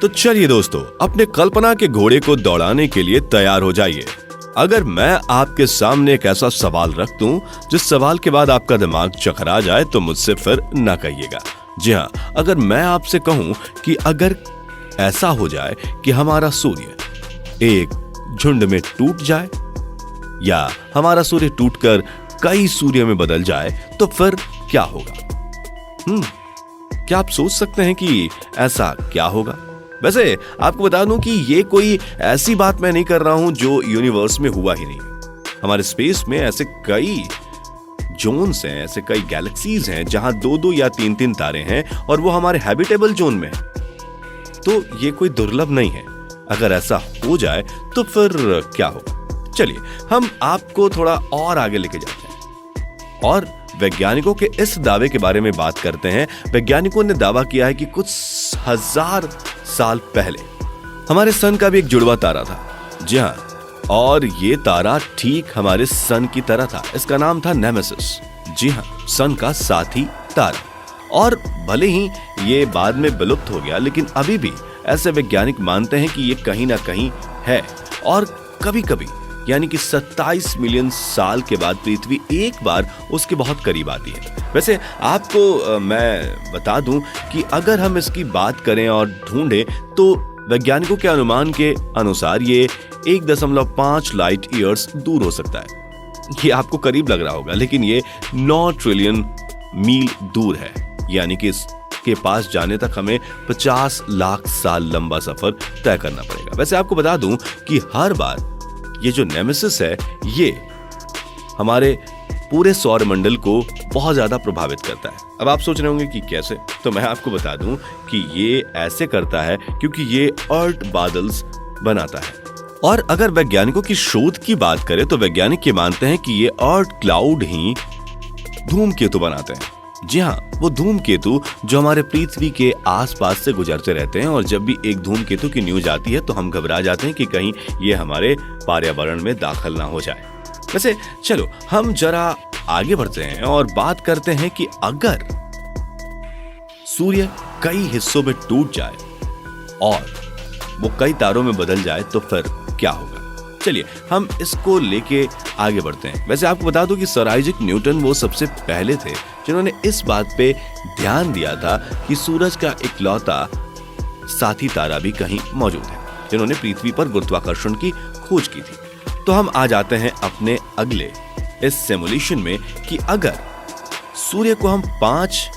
तो चलिए दोस्तों, अपने कल्पना के घोड़े को दौड़ाने के लिए तैयार हो जाइए। अगर मैं आपके सामने एक ऐसा सवाल रख दूं जिस सवाल के बाद आपका दिमाग चकरा जाए तो मुझसे फिर ना कहिएगा। जी हाँ, अगर मैं आपसे कहूं कि अगर ऐसा हो जाए कि हमारा सूर्य एक झुंड में टूट जाए या हमारा सूर्य टूटकर कई सूर्य में बदल जाए तो फिर क्या होगा? क्या आप सोच सकते हैं कि ऐसा क्या होगा? वैसे आपको बता दूं कि ये कोई ऐसी बात मैं नहीं कर रहा हूं जो यूनिवर्स में हुआ ही नहीं। हमारे स्पेस में ऐसे कई जोन्स हैं, ऐसे कई गैलेक्सीज हैं जहां 2-2 या 3-3 तारे हैं और वो हमारे हैबिटेबल जोन में है। तो ये कोई दुर्लभ नहीं है। अगर ऐसा हो जाए तो फिर क्या होगा? चलिए हम आपको थोड़ा और आगे लेके जाते हैं और वैज्ञानिकों के इस दावे के बारे में बात करते हैं। वैज्ञानिकों ने दावा किया है कि कुछ हजार साल पहले हमारे सन का भी एक जुड़वा तारा था। जी हाँ, और ये तारा ठीक हमारे सन की तरह था। इसका नाम था नेमेसिस। जी हाँ, सन का साथी तारा। और भले ही ये बाद में विलुप्त हो गया, लेकिन अभी भी ऐसे वैज्ञानिक मानते हैं कि ये कहीं ना कहीं है। और कभी कभी यानी कि 27 मिलियन साल के बाद पृथ्वी एक बार उसके बहुत करीब आती है। वैसे आपको मैं बता दूं कि अगर हम इसकी बात करें और ढूंढें तो वैज्ञानिकों के अनुमान के अनुसार ये 1.5 लाइट ईयर्स दूर हो सकता है। ये आपको करीब लग रहा होगा, लेकिन ये 9 ट्रिलियन मील दूर है। यानी कि इसके पास जाने तक हमें 50 लाख साल लंबा सफर तय करना पड़ेगा। वैसे आपको बता दूं कि हर बार ये जो नेमेसिस है ये हमारे पूरे सौर मंडल को बहुत ज्यादा प्रभावित करता है। अब आप सोच रहे होंगे कि कैसे? तो मैं आपको बता दूं कि ये ऐसे करता है क्योंकि ये अर्थ बादल्स बनाता है। और अगर वैज्ञानिकों की शोध की बात करें तो वैज्ञानिक ये मानते हैं कि ये अर्थ क्लाउड ही धूमकेतु बनाते हैं। जी हाँ, वो धूमकेतु जो हमारे पृथ्वी के आसपास से गुजरते रहते हैं और जब भी एक धूमकेतु की न्यूज आती है तो हम घबरा जाते हैं कि कहीं ये हमारे पर्यावरण में दाखिल ना हो जाए। वैसे चलो हम जरा आगे बढ़ते हैं और बात करते हैं कि अगर सूर्य कई हिस्सों में टूट जाए और वो कई तारों में बदल जाए तो फिर क्या होगा? चलिए हम इसको लेके आगे बढ़ते हैं। वैसे आपको बता दूं कि सर आइजैक न्यूटन वो सबसे पहले थे जिन्होंने इस बात पे ध्यान दिया था कि सूरज का इकलौता साथी तारा भी कहीं मौजूद है, जिन्होंने पृथ्वी पर गुरुत्वाकर्षण की खोज की थी। तो हम आ जाते हैं अपने अगले इस सिमुलेशन में कि अगर सूर्य को हम 5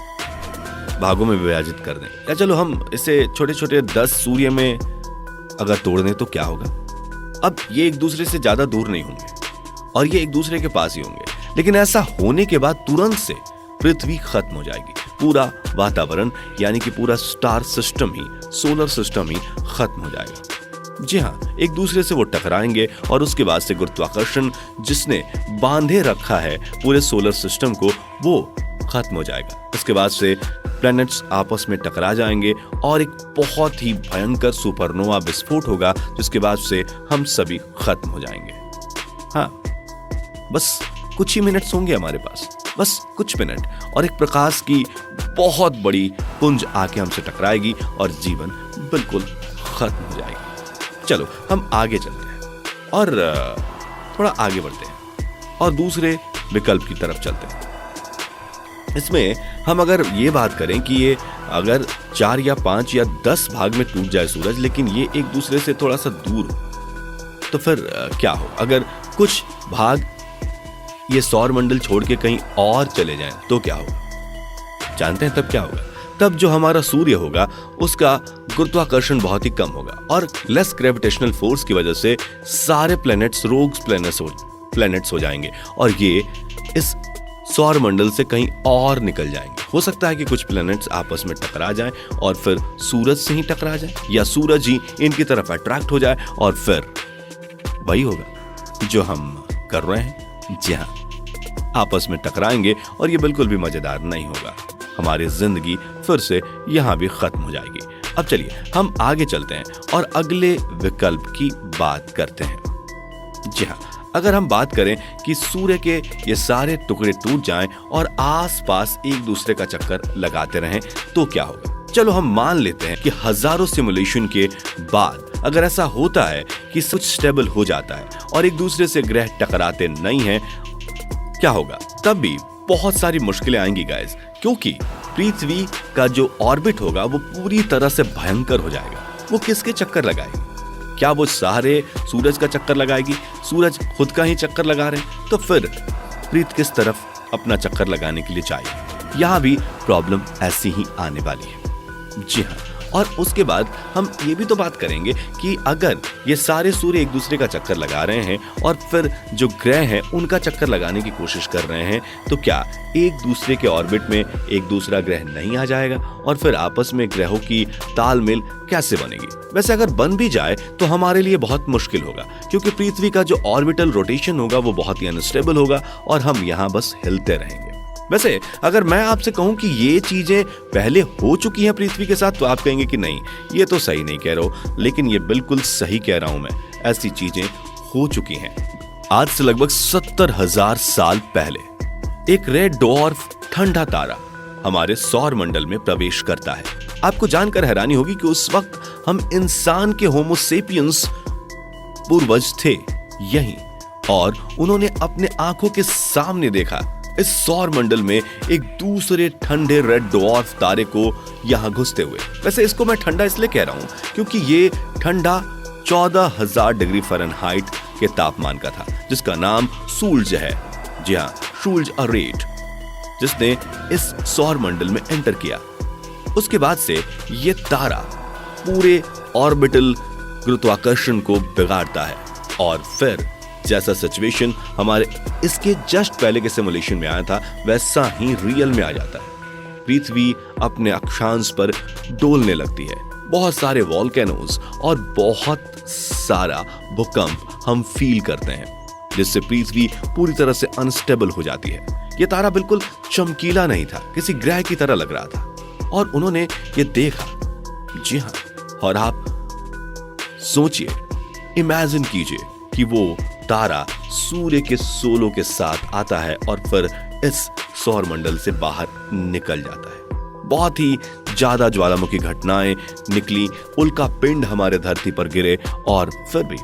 भागों में विभाजित कर दें, या चलो हम इसे छोटे छोटे 10 सूर्य में अगर तोड़ दें तो क्या होगा? अब ये एक दूसरे से ज्यादा दूर नहीं होंगे और ये एक दूसरे के पास ही होंगे, लेकिन ऐसा होने के बाद तुरंत से पृथ्वी खत्म हो जाएगी। पूरा वातावरण यानी कि पूरा स्टार सिस्टम ही, सोलर सिस्टम ही खत्म हो जाएगा। जी हाँ, एक दूसरे से वो टकराएंगे और उसके बाद से गुरुत्वाकर्षण जिसने बांधे रखा है पूरे सोलर सिस्टम को वो खत्म हो जाएगा। इसके बाद से प्लैनेट्स आपस में टकरा जाएंगे और एक बहुत ही भयंकर सुपरनोवा विस्फोट होगा, जिसके बाद से हम सभी खत्म हो जाएंगे। हाँ, बस कुछ ही मिनट्स होंगे हमारे पास, बस कुछ मिनट, और एक प्रकाश की बहुत बड़ी पुंज आके हमसे टकराएगी और जीवन बिल्कुल खत्म हो जाएगी। चलो हम आगे चलते हैं और थोड़ा आगे बढ़ते हैं और दूसरे विकल्प की तरफ चलते हैं। इसमें हम अगर ये बात करें कि ये अगर 4 या 5 या 10 भाग में टूट जाए सूरज, लेकिन ये एक दूसरे से थोड़ा सा दूर हो, तो फिर क्या हो? अगर कुछ भाग ये सौर मंडल छोड़ के कहीं और चले जाएं तो क्या होगा? जानते हैं तब क्या होगा? तब जो हमारा सूर्य होगा उसका गुरुत्वाकर्षण बहुत ही कम होगा और लेस ग्रेविटेशनल फोर्स की वजह से सारे प्लैनेट्स रोग्स प्लैनेट्स हो जाएंगे और ये इस सौर मंडल से कहीं और निकल जाएंगे। हो सकता है कि कुछ प्लैनेट्स आपस में टकरा जाएं और फिर सूरज से ही टकरा जाए, या सूरज ही इनकी तरफ अट्रैक्ट हो जाए और फिर वही होगा जो हम कर रहे हैं। जी हाँ, आपस में टकराएंगे और ये बिल्कुल भी मजेदार नहीं होगा। हमारी जिंदगी फिर से यहाँ भी खत्म हो जाएगी। अब चलिए हम आगे चलते हैं और अगले विकल्प की बात करते हैं। जी हाँ, अगर हम बात करें कि सूर्य के ये सारे टुकड़े टूट जाएं और आसपास एक दूसरे का चक्कर लगाते रहें तो क्या होगा? चलो हम मान लेते हैं कि हजारों सिमुलेशन के बाद अगर ऐसा होता है कि कुछ स्टेबल हो जाता है और एक दूसरे से ग्रह टकराते नहीं हैं, क्या होगा? तब भी बहुत सारी मुश्किलें आएंगी गाइस, क्योंकि पृथ्वी का जो ऑर्बिट होगा वो पूरी तरह से भयंकर हो जाएगा। वो किसके चक्कर लगाएगी? क्या वो सारे सूरज का चक्कर लगाएगी? सूरज खुद का ही चक्कर लगा रहे हैं, तो फिर पृथ्वी किस तरफ अपना चक्कर लगाने के लिए चाहिए? यहाँ भी प्रॉब्लम ऐसी ही आने वाली है। जी हाँ, और उसके बाद हम ये भी तो बात करेंगे कि अगर ये सारे सूर्य एक दूसरे का चक्कर लगा रहे हैं और फिर जो ग्रह हैं उनका चक्कर लगाने की कोशिश कर रहे हैं, तो क्या एक दूसरे के ऑर्बिट में एक दूसरा ग्रह नहीं आ जाएगा? और फिर आपस में ग्रहों की तालमेल कैसे बनेगी? वैसे अगर बन भी जाए तो हमारे लिए बहुत मुश्किल होगा, क्योंकि पृथ्वी का जो ऑर्बिटल रोटेशन होगा वो बहुत ही अनस्टेबल होगा और हम यहाँ बस हिलते रहेंगे। वैसे अगर मैं आपसे कहूं कि ये चीजें पहले हो चुकी हैं पृथ्वी के साथ, तो आप कहेंगे कि नहीं, ये तो सही नहीं कह रहा हूं, लेकिन ये बिल्कुल सही कह रहा हूं मैं। ऐसी चीजें हो चुकी हैं। आज से लगभग 70,000 साल पहले एक रेड डॉर्फ ठंडा तारा हमारे सौर मंडल में प्रवेश करता है। आपको जानकर हैरानी होगी कि उस वक्त हम इंसान के होमो सेपियंस पूर्वज थे यहीं, और उन्होंने अपने आंखों के सामने देखा इस सौर मंडल में एक दूसरे ठंडे रेड डॉर्फ तारे को यहां घुसते हुए। वैसे इसको मैं ठंडा इसलिए कह रहा हूं क्योंकि ये ठंडा 14,000 डिग्री फ़ारेनहाइट के तापमान का था, जिसका नाम सूरज है। जी हाँ, सूरज अरेट, जिसने इस सौर मंडल में एंटर किया। उसके बाद से ये तारा पूरे ऑर्बिटल गुरुत्वाकर्षण को बिगाड़ता है, और फिर जैसा सिचुएशन हमारे इसके जस्ट पहले के सिमुलेशन में आया था, वैसा ही रियल में आ जाता है। पृथ्वी अपने अक्षांश पर डोलने लगती है। बहुत सारे वॉल्केनोज और बहुत सारा भूकंप हम फील करते हैं, जिससे पृथ्वी पूरी तरह से अनस्टेबल हो जाती है। यह तारा बिल्कुल चमकीला नहीं था, किसी ग्रह की तरह लग रहा था, और उन्होंने ये देखा। जी हाँ, और आप सोचिए, इमेजिन कीजिए कि वो तारा सूर्य के सोलों के साथ आता है और फिर इस सौर मंडल से बाहर निकल जाता है। बहुत ही ज्यादा ज्वालामुखी घटनाएं निकली, उल्का पिंड हमारे धरती पर गिरे, और फिर भी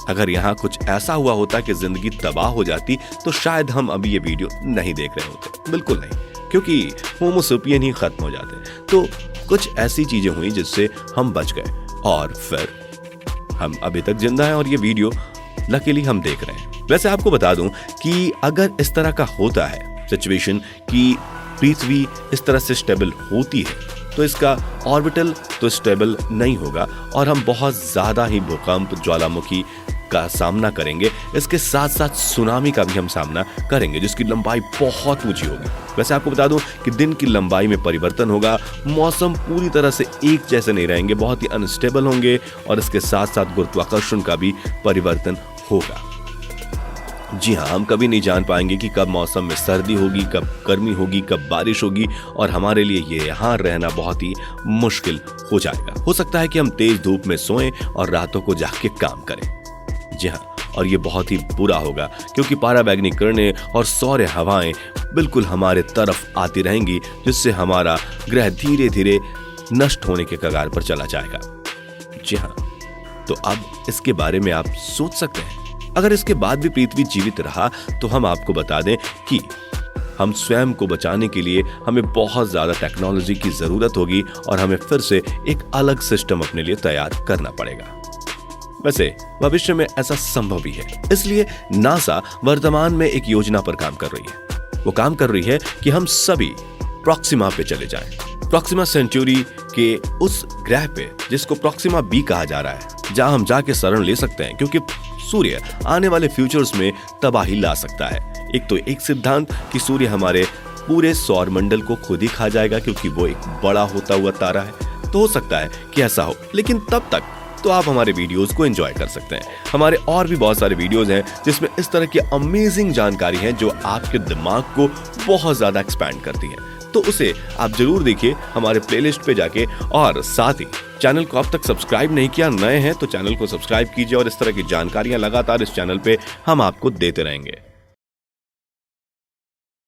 अगर यहाँ कुछ ऐसा हुआ होता कि जिंदगी तबाह हो जाती, तो शायद हम अभी ये वीडियो नहीं देख रहे होते। बिल्कुल नहीं, क्योंकि होमो सेपियन ही खत्म हो जाते। तो कुछ ऐसी चीजें हुई जिससे हम बच गए, और फिर हम अभी तक जिंदा हैं और ये वीडियो लकीली हम देख रहे हैं। वैसे आपको बता दूं कि अगर इस तरह का होता है सिचुएशन कि पृथ्वी इस तरह से स्टेबल होती है, तो इसका ऑर्बिटल तो स्टेबल नहीं होगा और हम बहुत ज्यादा ही भूकंप, ज्वालामुखी का सामना करेंगे। इसके साथ साथ सुनामी का भी हम सामना करेंगे, जिसकी लंबाई बहुत ऊंची होगी। वैसे आपको बता दूं कि दिन की लंबाई में परिवर्तन होगा, मौसम पूरी तरह से एक जैसे नहीं रहेंगे, बहुत ही अनस्टेबल होंगे, और इसके साथ साथ गुरुत्वाकर्षण का भी परिवर्तन होगा। जी हाँ, हम कभी नहीं जान पाएंगे कि कब मौसम में सर्दी होगी, कब गर्मी होगी, कब बारिश होगी, और हमारे लिए ये यहाँ रहना बहुत ही मुश्किल हो जाएगा। हो सकता है कि हम तेज धूप में सोएं और रातों को जाग के काम करें। जी हाँ, और ये बहुत ही बुरा होगा, क्योंकि पराबैंगनी किरणें और सौर्य हवाएं बिल्कुल हमारे तरफ आती रहेंगी, जिससे हमारा ग्रह धीरे धीरे नष्ट होने के कगार पर चला जाएगा। जी हाँ, तो अब इसके बारे में आप सोच सकते हैं। अगर इसके बाद भी पृथ्वी जीवित रहा, तो हम आपको बता दें कि हम स्वयं को बचाने के लिए हमें बहुत ज्यादा टेक्नोलॉजी की जरूरत होगी, और हमें फिर से एक अलग सिस्टम अपने लिए तैयार करना पड़ेगा। वैसे भविष्य में ऐसा संभव भी है, इसलिए नासा वर्तमान में एक योजना पर काम कर रही है। वो काम कर रही है कि हम सभी प्रॉक्सिमा पे चले जाएं। प्रॉक्सिमा सेंचुरी के उस ग्रह पे, जिसको प्रॉक्सिमा बी कहा जा रहा है, जहां हम जाके शरण ले सकते हैं, क्योंकि सूर्य आने वाले फ्यूचर्स में तबाही ला सकता है। एक तो एक सिद्धांत कि सूर्य हमारे पूरे सौर मंडल को खुद ही खा जाएगा, क्योंकि वो एक बड़ा होता हुआ तारा है। तो हो सकता है कि ऐसा हो, लेकिन तब तक तो आप हमारे वीडियोस को एंजॉय कर सकते हैं। हमारे और भी बहुत सारे वीडियोस हैं जिसमें इस तरह की अमेजिंग जानकारी है जो आपके दिमाग को बहुत ज्यादा एक्सपैंड करती है। तो उसे आप जरूर देखिए हमारे प्लेलिस्ट पे जाके, और साथ ही चैनल को अब तक सब्सक्राइब नहीं किया, नए हैं तो चैनल को सब्सक्राइब कीजिए, और इस तरह की जानकारियां लगातार इस चैनल पे हम आपको देते रहेंगे।